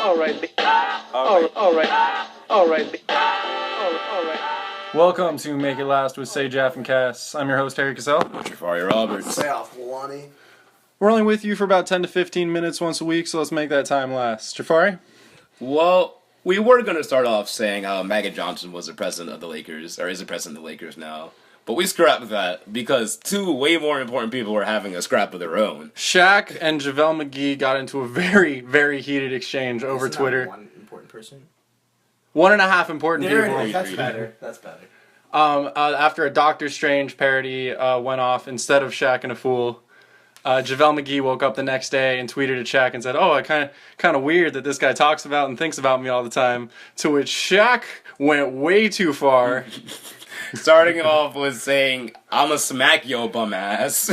All right. Welcome to Make It Last with Say Jaf and Kas. I'm your host, Harry Cassell. Javale Roberts. Say off, Wani. We're only with you for about 10 to 15 minutes once a week, so let's make that time last. Jafari? Well, we were going to start off saying how Magic Johnson was the president of the Lakers, or is the president of the Lakers now. But we scrapped that because two way more important people were having a scrap of their own. Shaq and Javale Mcgee got into a very, very heated exchange over Twitter. One important person. 1.5 important There people. it is. That's better. That's better. After a Doctor Strange parody went off instead of Shaq and a Fool, Javale Mcgee woke up the next day and tweeted at Shaq and said, "Oh, I kind of weird that this guy talks about and thinks about me all the time." To which Shaq went way too far. Starting off with saying, "I'ma smack yo bum ass,"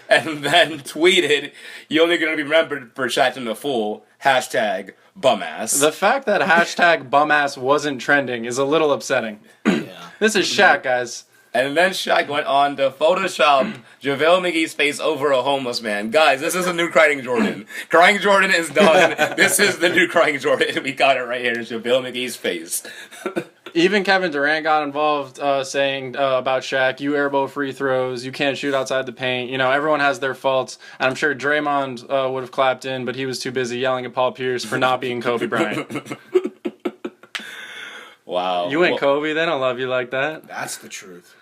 and then tweeted, "You're only gonna be remembered for Shaq and the Fool." Hashtag bum ass. The fact that hashtag bum ass wasn't trending is a little upsetting. Yeah. This is Shaq, guys. And then Shaq went on to Photoshop Javale McGee's face over a homeless man. Guys, this is a new Crying Jordan. Crying Jordan is done. This is the new Crying Jordan. We got it right here. It's Javale McGee's face. Even Kevin Durant got involved saying about Shaq, you airbow free throws, you can't shoot outside the paint. You know, everyone has their faults. And I'm sure Draymond would have clapped in, but he was too busy yelling at Paul Pierce for not being Kobe Bryant. Wow. You ain't Kobe, they don't love you like that. That's the truth.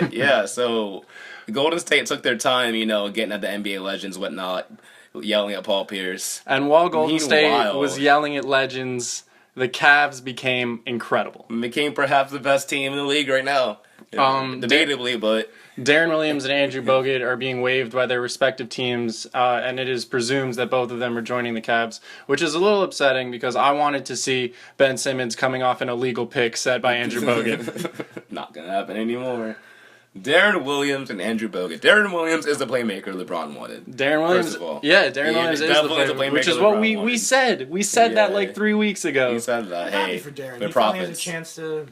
Yeah, so Golden State took their time, getting at the NBA legends, whatnot, yelling at Paul Pierce. And while Golden State Meanwhile, was yelling at legends, the Cavs became incredible. Became perhaps the best team in the league right now. Debatably, but Darren Williams and Andrew Bogut are being waived by their respective teams, and it is presumed that both of them are joining the Cavs, which is a little upsetting because I wanted to see Ben Simmons coming off an illegal pick set by Andrew Bogut. not going to happen anymore. Darren Williams and Andrew Bogut. Darren Williams is the playmaker LeBron wanted. Darren Williams, first of all. Darren Williams is the playmaker, which is what LeBron we wanted. said. We said that like 3 weeks ago. He said that, I'm hey, happy for Darren. the He finally has a profits. chance to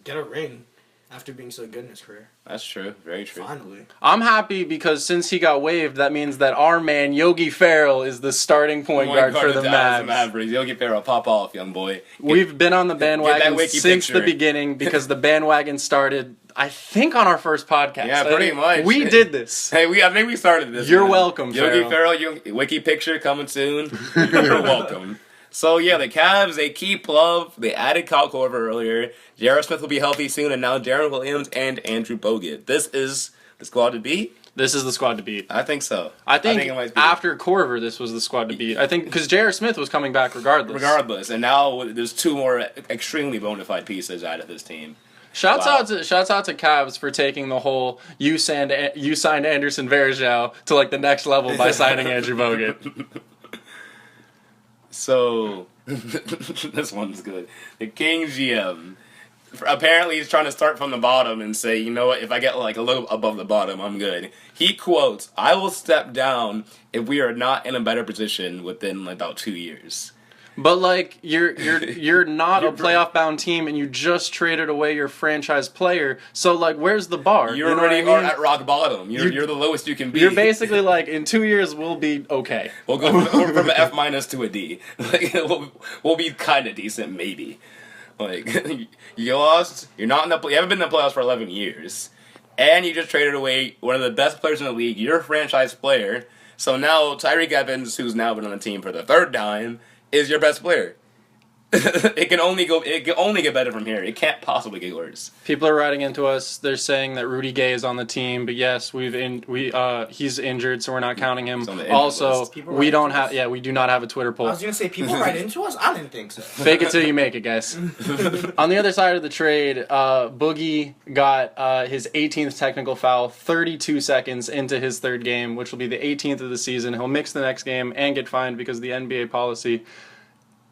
get a ring after being so good in his career. That's true. Very true. Finally. I'm happy because since he got waived, that means that our man Yogi Ferrell is the starting point guard for the Mavs. Mavericks. Yogi Ferrell, pop off, young boy. We've been on the bandwagon wiki since picture. the beginning because the bandwagon started, I think, on our first podcast. Yeah, pretty much. We did this. Hey, I think we started this. You're man. welcome, Yogi Ferrell. Ferrell, wiki picture coming soon. You're welcome. So, yeah, the Cavs, they keep love. They added Kyle Korver earlier. J.R. Smith will be healthy soon, and now Darren Williams and Andrew Bogut. This is the squad to beat? This is the squad to beat. I think so. I think it might be. after Korver, this was the squad to beat. I think because J.R. Smith was coming back regardless. And now there's two more extremely bona fide pieces out of this team. Shouts Wow. out to Cavs for taking the whole you signed Anderson Varejao to like the next level by signing Andrew Bogut. So, this one's good. The Kings GM, apparently he's trying to start from the bottom and say, you know what, if I get like a little above the bottom, I'm good. He quotes, "I will step down if we are not in a better position within about 2 years." But like you're not a playoff bound team and you just traded away your franchise player. So like where's the bar? You know already what I mean? are at rock bottom. You're the lowest you can be. You're basically like in 2 years we'll be okay. We'll go from an F minus to a D. Like we'll be kind of decent, maybe. Like you lost. You're not in the. You haven't been in the playoffs for 11 years, and you just traded away one of the best players in the league. Your franchise player. So now Tyreek Evans, who's now been on the team for the third time, is your best player. It can only get better from here. It can't possibly get worse. People are writing into us. They're saying that Rudy Gay is on the team, but yes, he's injured, so we're not counting him. He's on the injured Also, list. People we write don't into have. us. Yeah, we do not have a Twitter I poll. was going to say, people write into us? I didn't think so. Fake it till you make it, guys. On the other side of the trade, Boogie got his 18th technical foul 32 seconds into his third game, which will be the 18th of the season. He'll mix the next game and get fined because of the NBA policy.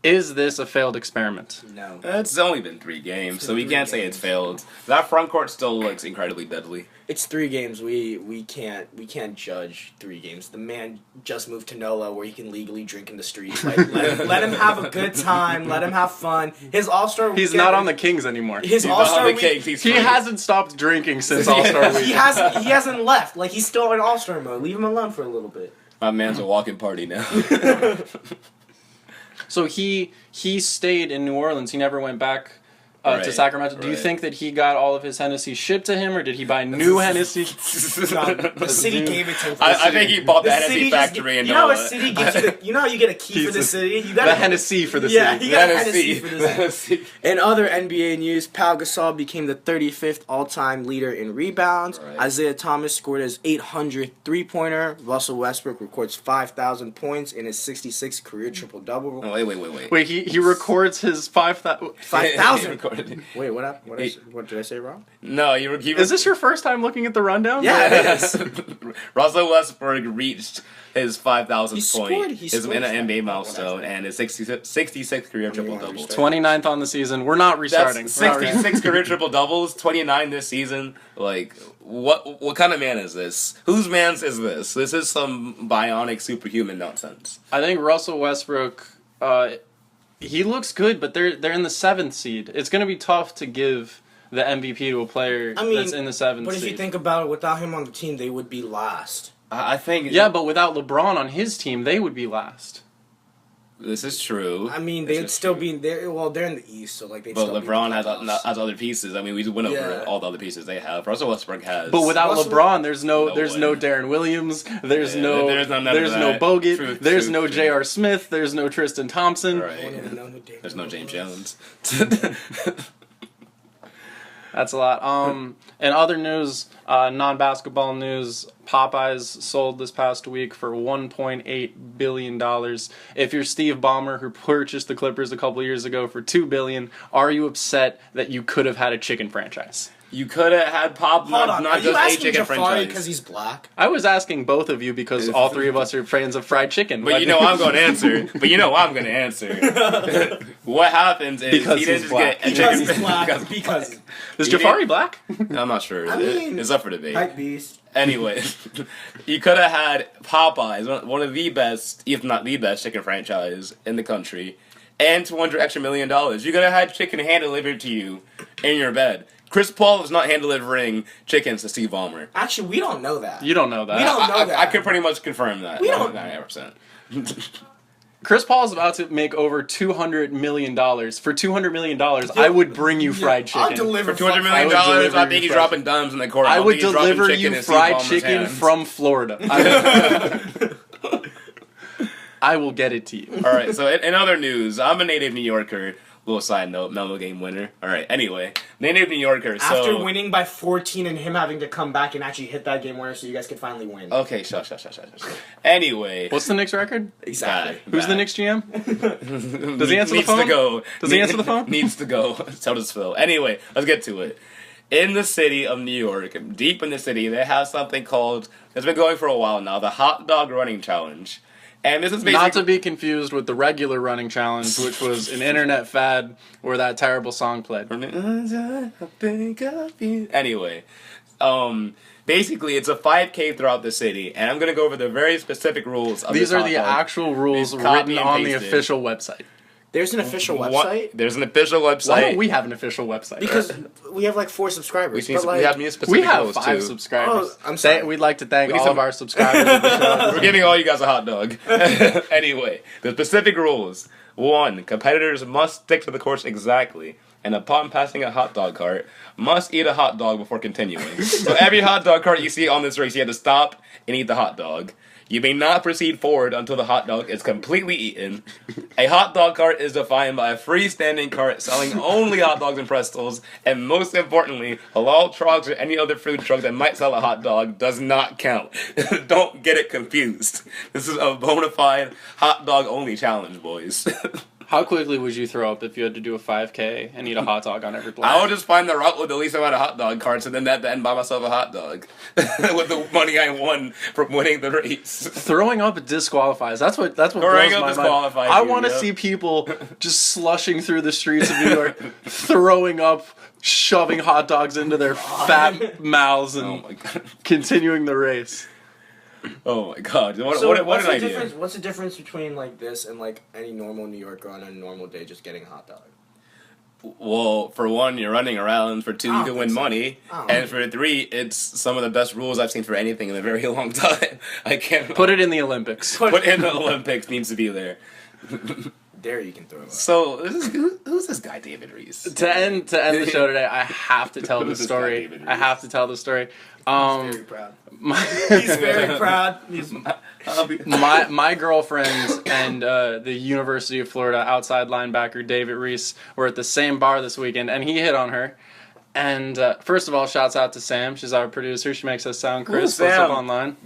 Is this a failed experiment? No. It's only been 3 games, so we can't say it's failed. That front court still looks incredibly deadly. It's 3 games. We can't judge 3 games. The man just moved to NOLA where he can legally drink in the streets. Like let him have a good time. Let him have fun. His All-Star He's weekend- not on the Kings anymore. His He's not All-Star on the week. Kings. He's He free. hasn't stopped drinking since All-Star Week. He hasn't left. Like he's still in All-Star mode. Leave him alone for a little bit. My man's a walking party now. So he stayed in New Orleans. He never went back to Right, Sacramento. Do you right. think that he got all of his Hennessy shipped to him, or did he buy new Hennessy? The city gave it to him. I think he bought the city Hennessy just factory gi- in You know, a NOLA. city gives you the, you know how you get a key for the city? You got The Hennessy for the Yeah, city. he got Hennessy for the city. Hennessy. In other NBA news, Pau Gasol became the 35th all-time leader in rebounds. Right. Isaiah Thomas scored his 800th three-pointer. Russell Westbrook records 5,000 points in his 66th career triple-double. Oh, wait. Wait, he records his 5,000. 5,000. Recorded. Wait, what happened? What did I say wrong? No, Is this your first time looking at the rundown? Yeah, it is. Russell Westbrook reached his 5,000th He scored- point. he His scored NBA that. milestone and his 66th career triple-double. restart? 29th on the season. We're not restarting. That's We're not restarting. 66 career triple-doubles, 29 this season. Like, what kind of man is this? Whose man's is this? This is some bionic superhuman nonsense. I think Russell Westbrook, he looks good, but they're in the 7th seed. It's going to be tough to give the MVP to a player that's in the 7th But seed. if you think about it, without him on the team, they would be last. I think... Yeah, but without LeBron on his team, they would be last. This is true. I mean, This they'd is still true. be there. Well, they're in the East, so like they. But still be LeBron in the has playoffs. other pieces. I mean, we went over Yeah. all the other pieces they have. Russell Westbrook has... But without Russell- LeBron, there's no No Darren Williams, there's Yeah, no there's none of that. Bogut, True, there's true, no true. J.R. Smith, there's no Tristan Thompson. Right. I don't even know who David There's no James was. Jones. That's a lot. In other news, non-basketball news, Popeyes sold this past week for $1.8 billion. If you're Steve Ballmer, who purchased the Clippers a couple years ago for $2 billion, are you upset that you could have had a chicken franchise? You could have had Hold on, not are you just a asking chicken Jafari franchise. because he's black? I was asking both of you because all three of us are fans of fried chicken. But you know I'm going to answer. What happens is Because he didn't he's just black. get a Because chicken he's black. because- Because Is He Jafari didn't- black? I'm not sure. I mean, It's up for debate. hype beast. Anyway, you could have had Popeyes, one of the best, if not the best, chicken franchise in the country, and $200 million extra. You could have had chicken hand delivered to you in your bed. Chris Paul is not hand delivering chickens to Steve Ballmer. Actually, we don't know that. You don't know that. We don't know that. I could pretty much confirm that. We don't- 99%. Chris Paul is about to make over $200 million. For $200 million, I would bring you fried chicken. I'll deliver For $200 I million, would deliver I you think he's fried dropping dimes in the court. I don't would think he's dropping deliver chicken you in Steve fried Ballmer's chicken hands. from Florida. I will get it to you. All right, so in other news, I'm a native New Yorker. Little side note, Mellow Game winner. All right, anyway, native New Yorker. So After winning by 14 and him having to come back and actually hit that game winner so you guys could finally win. Okay, shush. Anyway, What's the Knicks record? Exactly. Who's the Knicks GM? Does he answer the needs phone? to go. Does he answer the phone? Needs to go. So does Phil. Anyway, let's get to it. In the city of New York, deep in the city, they have something called, it's been going for a while now, the Hot Dog Running Challenge. And this is basically... Not to be confused with the regular running challenge, which was an internet fad where that terrible song played. Anyway, basically it's a 5K throughout the city, and I'm going to go over the very specific rules of These this are hot the dog. actual rules These copy written and on the pasted. official website. There's an official What- website There's an official website. Why don't we have an official website? because we have like 4 subscribers. we but like, have new specific we have rules, 5 too. subscribers. Oh, I'm sorry. We'd like to thank We need all some- of our subscribers. of the show. We're giving all you guys a hot dog. Anyway, the specific rules. 1. Competitors must stick to the course exactly, and upon passing a hot dog cart, must eat a hot dog before continuing. So every hot dog cart you see on this race, you have to stop and eat the hot dog. You may not proceed forward until the hot dog is completely eaten. A hot dog cart is defined by a freestanding cart selling only hot dogs and pretzels, and most importantly, halal trucks or any other food truck that might sell a hot dog does not count. Don't get it confused. This is a bona fide hot dog only challenge, boys. How quickly would you throw up if you had to do a 5K and eat a hot dog on every block? I would just find the route with the least amount of hot dog carts and then at the end buy myself a hot dog with the money I won from winning the race. Throwing up disqualifies. That's what Throwing blows up my disqualifies mind. I you, want to yep. see people just slushing through the streets of New York, throwing up, shoving hot dogs into their fat mouths, and Oh my god. continuing the race. Oh my god. What, So what what's an the idea. difference? What's the difference between like this and like any normal New Yorker on a normal day just getting a hot dog? Well, for one, you're running around. For two, I you don't can win think so. money. I don't And for three, it's some of the best rules I've seen for anything in a very long time. I can't Put it in the Olympics. put in the Olympics needs to be there. There you can throw up. So who's this guy, David Reese? To end the show today, I have to tell the Who's this guy, story. David I have to tell the story. He's very proud. My, He's very proud. my girlfriend and the University of Florida outside linebacker David Reese were at the same bar this weekend, and he hit on her. And first of all, shouts out to Sam. She's our producer. She makes us sound crisp. What's up online?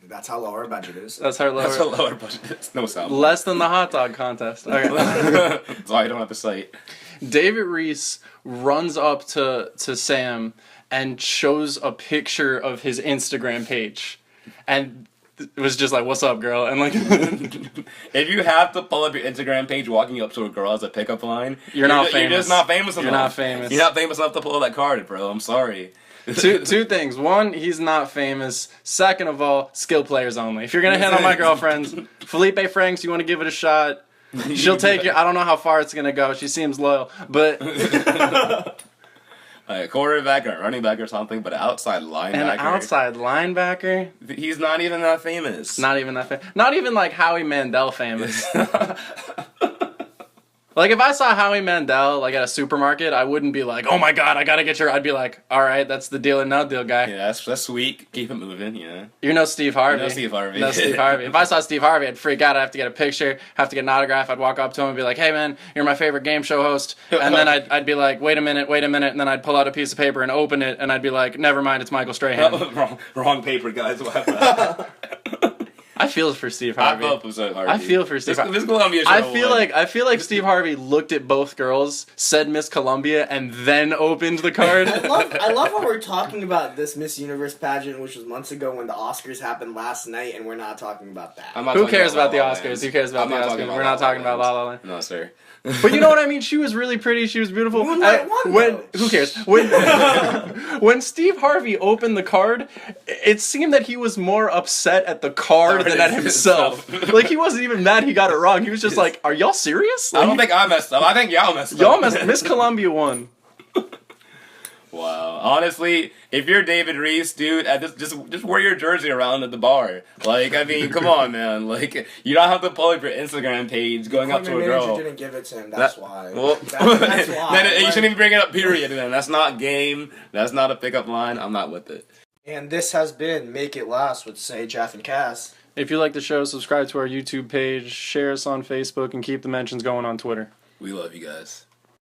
That's how low our budget is. That's her lower. That's a lower budget. It's no sound. Less than the hot dog contest. Okay. That's why I don't have the site. David Reese runs up to Sam and shows a picture of his Instagram page, and it was just like, "What's up, girl?" And like, if you have to pull up your Instagram page walking up to a girl as a pickup line, you're not famous. You're just not famous enough. You're not famous. You're not famous enough to pull that card, bro. I'm sorry. Two things. One, he's not famous. Second of all, skill players only. If you're gonna hit on my girlfriends, Felipe Franks, you want to give it a shot. She'll take you. I don't know how far it's gonna go. She seems loyal, but A quarterback or a running back or something, but outside linebacker. an outside linebacker. He's not even that famous. Not even that famous. Not even like Howie Mandel famous. Like, if I saw Howie Mandel, like, at a supermarket, I wouldn't be like, oh my god, I gotta get your... I'd be like, alright, that's the deal and no deal guy. Yeah, that's sweet. Keep it moving, yeah. You're no Steve Harvey. No Steve Harvey. No Steve Harvey. If I saw Steve Harvey, I'd freak out. I'd have to get a picture, have to get an autograph. I'd walk up to him and be like, hey man, you're my favorite game show host. And then I'd be like, wait a minute. And then I'd pull out a piece of paper and open it, and I'd be like, never mind, it's Michael Strahan. wrong paper, guys. I feel for Steve Harvey. I feel for Steve Harvey. This Columbia show I feel like Steve Harvey looked at both girls, said Miss Columbia, and then opened the card. I love how we're talking about this Miss Universe pageant, which was months ago when the Oscars happened last night, and we're not talking about that. Who cares about the Oscars? Who cares about the Oscars? We're not talking about La La Land. No, sir. But you know what I mean? She was really pretty. She was beautiful. Who cares? When Steve Harvey opened the card, it seemed that he was more upset at the card than at himself. Like, he wasn't even mad he got it wrong. He was just like, are y'all serious? Like, I don't think I messed up. I think y'all messed up. Y'all messed Miss Columbia won. Wow. Honestly, if you're David Reese, dude, just wear your jersey around at the bar. Like, I mean, come on, man. Like, you don't have to pull up your Instagram page going up to a girl. Manager didn't give it to him. That's why. Well, that's why. Then you shouldn't even bring it up. Period. Then that's not game. That's not a pickup line. I'm not with it. And this has been Make It Last with Say Jaf and Kas. If you like the show, subscribe to our YouTube page, share us on Facebook, and keep the mentions going on Twitter. We love you guys.